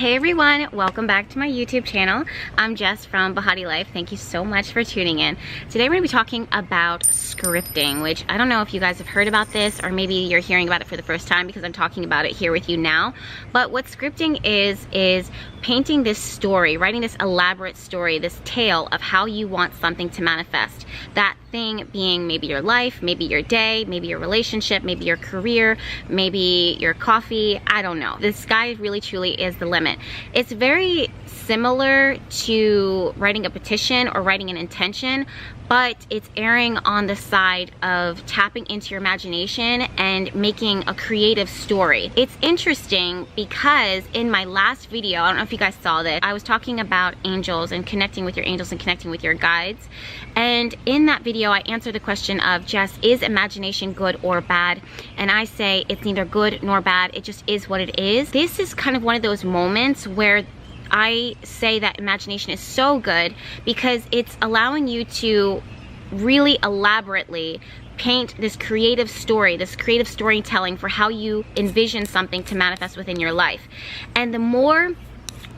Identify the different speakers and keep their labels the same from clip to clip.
Speaker 1: Hey everyone, welcome back to my YouTube channel. I'm Jess from Behati Life. Thank you so much for tuning in. Today we're going to be talking about scripting, which I don't know if you guys have heard about this or maybe you're hearing about it for the first time because I'm talking about it here with you now. But what scripting is painting this story, writing this elaborate story, this tale of how you want something to manifest. That thing being maybe your life, maybe your day, maybe your relationship, maybe your career, maybe your coffee, I don't know. The sky really truly is the limit. It's very similar to writing a petition or writing an intention, but it's erring on the side of tapping into your imagination and making a creative story. It's interesting because in my last video, I don't know if you guys saw this, I was talking about angels and connecting with your angels and connecting with your guides. And in that video, I answered the question of, Jess, is imagination good or bad? And I say it's neither good nor bad, it just is what it is. This is kind of one of those moments where I say that imagination is so good because it's allowing you to really elaborately paint this creative story, this creative storytelling for how you envision something to manifest within your life. And the more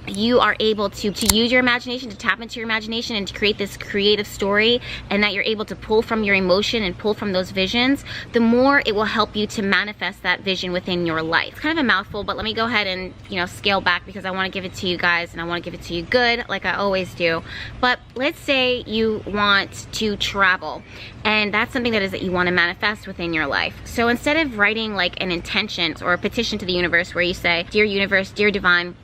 Speaker 1: you are able to use your imagination, to tap into your imagination and to create this creative story, and that you're able to pull from your emotion and pull from those visions, the more it will help you to manifest that vision within your life. It's kind of a mouthful, but let me go ahead and, scale back because I want to give it to you guys and I want to give it to you good like I always do. But let's say you want to travel, and that's something that you want to manifest within your life. So instead of writing like an intention or a petition to the universe where you say, dear universe, dear divine,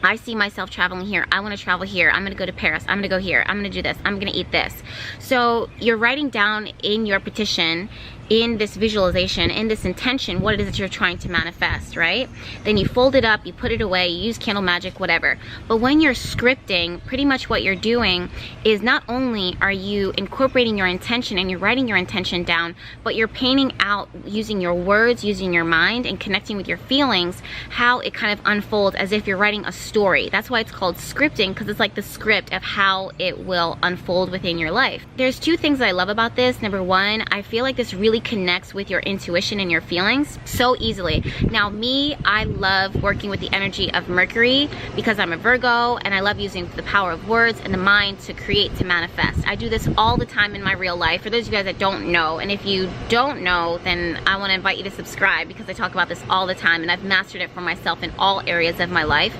Speaker 1: I see myself traveling here. I want to travel here. I'm going to go to Paris. I'm going to go here. I'm going to do this. I'm going to eat this. So you're writing down in your petition, in this visualization, in this intention, what it is that you're trying to manifest, right? Then you fold it up, you put it away, you use candle magic, whatever. But when you're scripting, pretty much what you're doing is not only are you incorporating your intention and you're writing your intention down, but you're painting out using your words, using your mind, and connecting with your feelings, how it kind of unfolds as if you're writing a story. That's why it's called scripting, because it's like the script of how it will unfold within your life. There's two things that I love about this. Number one, I feel like this really connects with your intuition and your feelings so easily. Now me, I love working with the energy of Mercury because I'm a Virgo, and I love using the power of words and the mind to create, to manifest. I do this all the time in my real life. For those of you guys that don't know, and if you don't know, then I want to invite you to subscribe because I talk about this all the time and I've mastered it for myself in all areas of my life.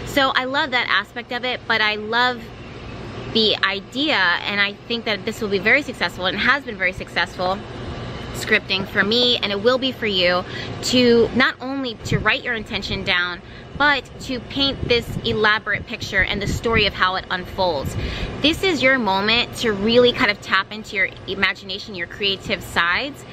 Speaker 1: So I love that aspect of it, but I love the idea, and I think that this will be very successful and has been very successful, scripting for me, and it will be for you, to not only to write your intention down, but to paint this elaborate picture and the story of how it unfolds. This is your moment to really kind of tap into your imagination, your creative sides,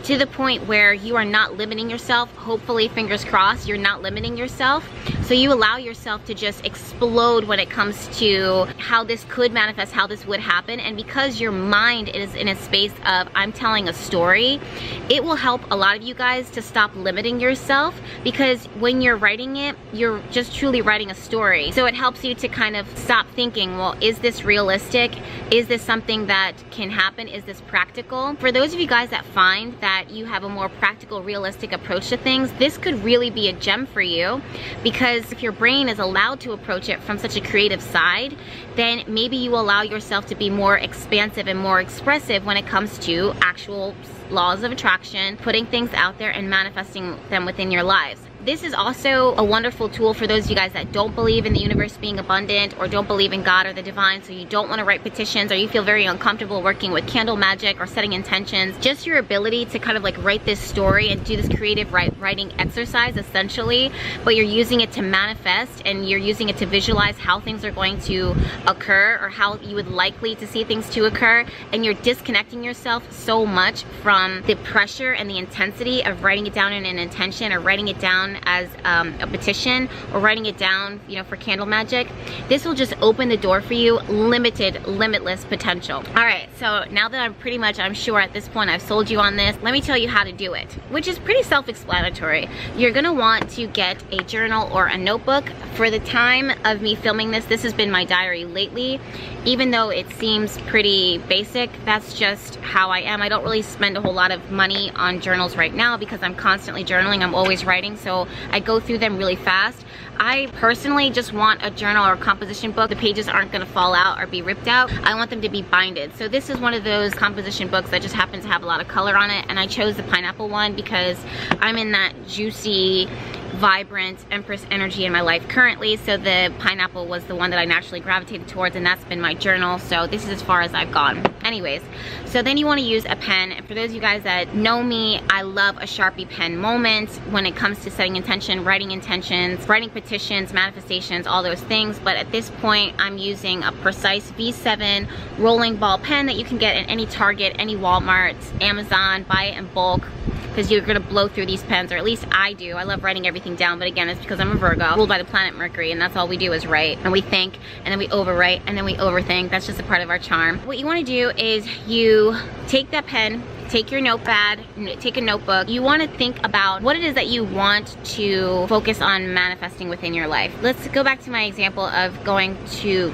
Speaker 1: to the point where you are not limiting yourself. Hopefully, fingers crossed, you're not limiting yourself. So you allow yourself to just explode when it comes to how this could manifest, how this would happen. And because your mind is in a space of, I'm telling a story, it will help a lot of you guys to stop limiting yourself, because when you're writing it, you're just truly writing a story. So it helps you to kind of stop thinking, well, is this realistic? Is this something that can happen? Is this practical? For those of you guys that find that you have a more practical, realistic approach to things, this could really be a gem for you, because if your brain is allowed to approach it from such a creative side, then maybe you allow yourself to be more expansive and more expressive when it comes to actual laws of attraction, putting things out there and manifesting them within your lives. This is also a wonderful tool for those of you guys that don't believe in the universe being abundant, or don't believe in God or the divine, so you don't want to write petitions, or you feel very uncomfortable working with candle magic or setting intentions. Just your ability to kind of like write this story and do this creative writing exercise essentially, but you're using it to manifest and you're using it to visualize how things are going to occur or how you would likely to see things to occur, and you're disconnecting yourself so much from the pressure and the intensity of writing it down in an intention, or writing it down as a petition, or writing it down, for candle magic. This will just open the door for you, limitless potential. All right, so now that I'm sure at this point I've sold you on this, let me tell you how to do it, which is pretty self-explanatory. You're gonna want to get a journal or a notebook. For the time of me filming this has been my diary lately. Even though it seems pretty basic, that's just how I am. I don't really spend a whole lot of money on journals right now because I'm constantly journaling, I'm always writing, so so I go through them really fast. I personally just want a journal or composition book. The pages aren't gonna fall out or be ripped out. I want them to be binded. So this is one of those composition books that just happens to have a lot of color on it, and I chose the pineapple one because I'm in that juicy, vibrant Empress energy in my life currently, so the pineapple was the one that I naturally gravitated towards, and that's been my journal. So this is as far as I've gone. Anyways, so then you want to use a pen, and for those of you guys that know me, I love a Sharpie pen moment when it comes to setting intention, writing intentions, writing petitions, manifestations, all those things. But at this point, I'm using a Precise V7 rolling ball pen that you can get at any Target, any Walmart, Amazon. Buy it in bulk, because you're gonna blow through these pens, or at least I do. I love writing everything down, but again, it's because I'm a Virgo, ruled by the planet Mercury, and that's all we do is write. And we think, and then we overwrite, and then we overthink. That's just a part of our charm. What you wanna do is you take that pen, take your notepad, take a notebook. You want to think about what it is that you want to focus on manifesting within your life. Let's go back to my example of going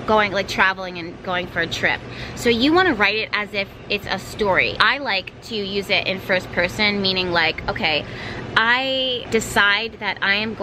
Speaker 1: like traveling and going for a trip. So you want to write it as if it's a story. I like to use it in first person, meaning like, okay, I decide that I'm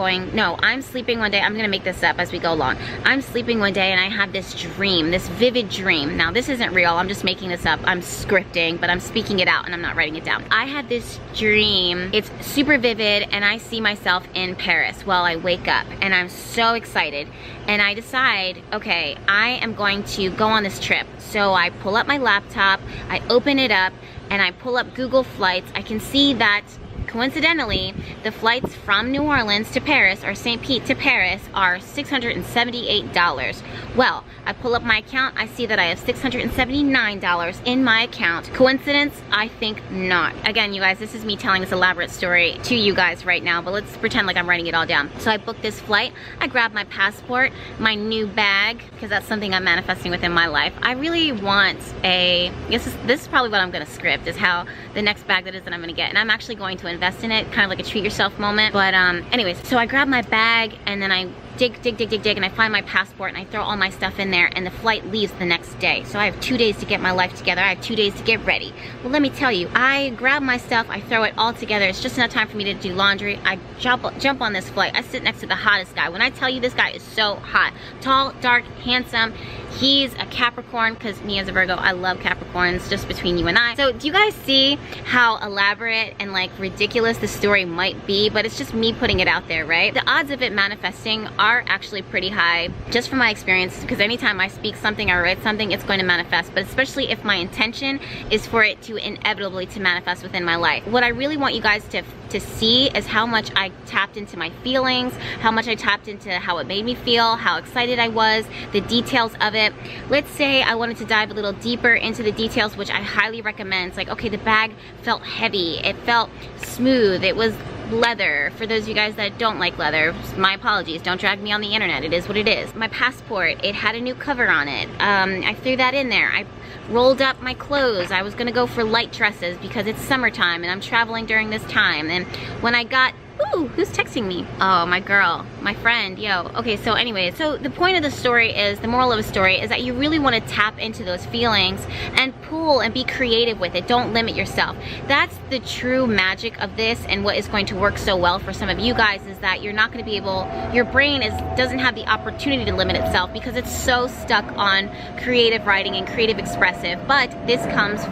Speaker 1: sleeping one day. I'm gonna make this up as we go along. I'm sleeping one day and I have this dream, this vivid dream. Now this isn't real, I'm just making this up. I'm scripting, but I'm speaking it out and I'm not writing it down. I had this dream, it's super vivid, and I see myself in Paris. Well, I wake up and I'm so excited, and I decide, okay, I am going to go on this trip. So I pull up my laptop, I open it up, and I pull up Google Flights. I can see that coincidentally, the flights from New Orleans to Paris, or St. Pete to Paris, are $678. Well, I pull up my account, I see that I have $679 in my account. Coincidence? I think not. Again, you guys, this is me telling this elaborate story to you guys right now, but let's pretend like I'm writing it all down. So I booked this flight, I grabbed my passport, my new bag, because that's something I'm manifesting within my life. I really want this is probably what I'm gonna script, is how the next bag that I'm gonna get, and I'm actually going to invest in it, kind of like a treat yourself moment. But anyways, so I grab my bag and then I dig, and I find my passport and I throw all my stuff in there, and the flight leaves the next day. So I have 2 days to get my life together. I have 2 days to get ready. Well, let me tell you, I grab my stuff, I throw it all together. It's just enough time for me to do laundry. I jump on this flight. I sit next to the hottest guy. When I tell you, this guy is so hot. Tall, dark, handsome. He's a Capricorn, because me as a Virgo, I love Capricorns, just between you and I. So do you guys see how elaborate and like ridiculous the story might be? But it's just me putting it out there, right? The odds of it manifesting are actually pretty high, just from my experience, because anytime I speak something or write something, it's going to manifest. But especially if my intention is for it to inevitably to manifest within my life. What I really want you guys to see is how much I tapped into my feelings, how much I tapped into how it made me feel, how excited I was, the details of it. Let's say I wanted to dive a little deeper into the details, which I highly recommend. It's like, okay, the bag felt heavy, it felt smooth, it was leather. For those of you guys that don't like leather, my apologies, don't drag me on the internet, it is what it is. My passport, it had a new cover on it. I threw that in there. I rolled up my clothes. I was gonna go for light dresses because it's summertime and I'm traveling during this time. And when I got, ooh, who's texting me? Oh, my girl, my friend, yo. Okay, so anyways, so the point of the story is, the moral of the story is that you really want to tap into those feelings and pull and be creative with it. Don't limit yourself. That's the true magic of this, and what is going to work so well for some of you guys is that you're not going to be able, your brain doesn't have the opportunity to limit itself because it's so stuck on creative writing and creative expressive. But this comes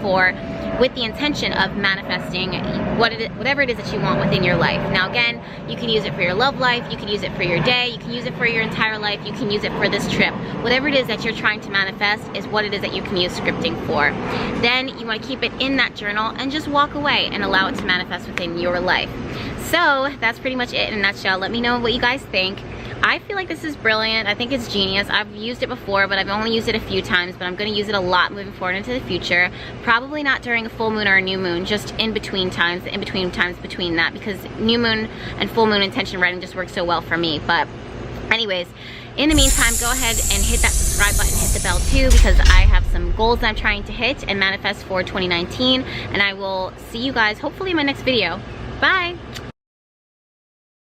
Speaker 1: with the intention of manifesting whatever it is that you want within your life. Now again, you can use it for your love life, you can use it for your day, you can use it for your entire life, you can use it for this trip. Whatever it is that you're trying to manifest is what it is that you can use scripting for. Then you want to keep it in that journal and just walk away and allow it to manifest within your life. So that's pretty much it in a nutshell. Let me know what you guys think. I feel like this is brilliant. I think it's genius. I've used it before, but I've only used it a few times, but I'm going to use it a lot moving forward into the future. Probably not during a full moon or a new moon, just in between times, between that, because new moon and full moon intention writing just works so well for me. But anyways, in the meantime, go ahead and hit that subscribe button, hit the bell too, because I have some goals I'm trying to hit and manifest for 2019, and I will see you guys hopefully in my next video. Bye!